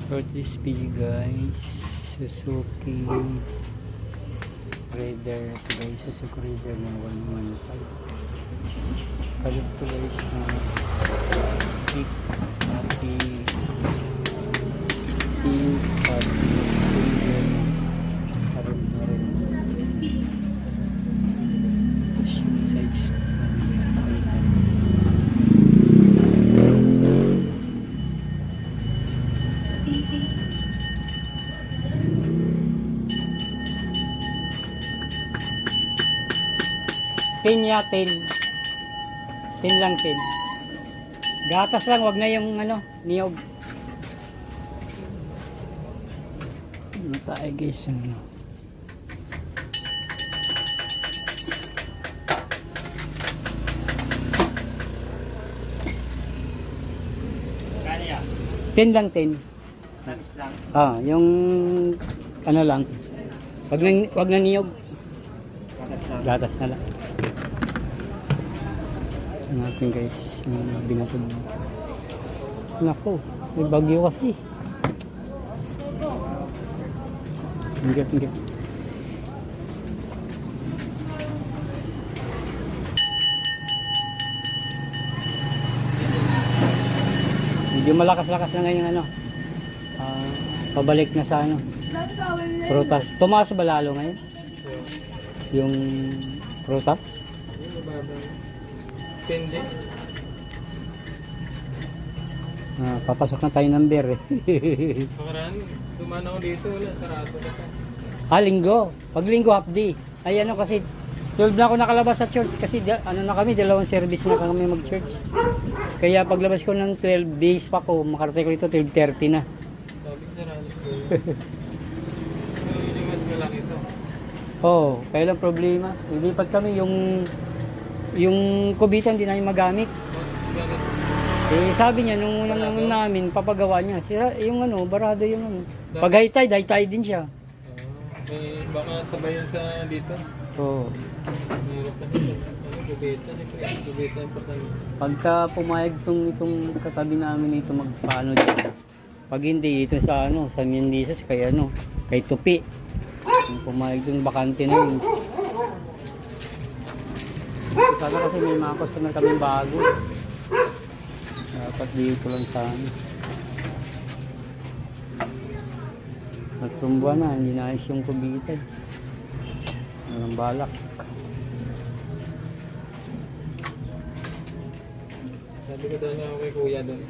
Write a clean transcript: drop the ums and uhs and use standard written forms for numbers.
For this video guys, Suzuki Raider ito guys, Suzuki Raider ng 115. Kalit ito guys na Peak tin ya, tin lang, tin gatas lang, wag na yung ano, niyog. Ano tayo guys, ano tin lang, tin yung ano lang, wag na niyog, gatas na lang natin guys. Binatod nako, may bagyo kasi. Ingat. Medyo malakas-lakas na ngayon ano, pabalik na sa ano, prutas. Tumaas ba lalo ngayon yung prutas? Depende. Papasok na tayo ng beer eh. Nakaraan, dumaan ako dito, wala, sarado na ka. Linggo. Pag linggo half day. Ay ano kasi 12 na ako nakalabas sa church kasi ano na kami, dalawang service na kami mag-church. Kaya paglabas ko ng 12 days pa ko, makarating ko dito 12:30 na. Sabi ko sarado ko. Hindi mas malaki ito. Oo, kaya lang problema. Lilipat kami yung kubitan hindi namin magamit. Sabi niya nung unang namin papagawa niya. Yung ano, barado yung ano. Pag high tide din siya. Baka sabayan sa dito. Oo. Mahirap kasi kubeta importante. Pagka pumayag itong katabi namin ito magpaano dyan. Pag hindi ito sa ano, sa Mendizas kay ano, kay Tupi. Yung pumayag itong bakante na yun. Sana kasi may mga customer kami bago. Dapat dito lang sana. Nagtumbuhan na, hindi na ayos yung kubitan. Walang balak. Sabi ko daw niya ako kay kuya doon.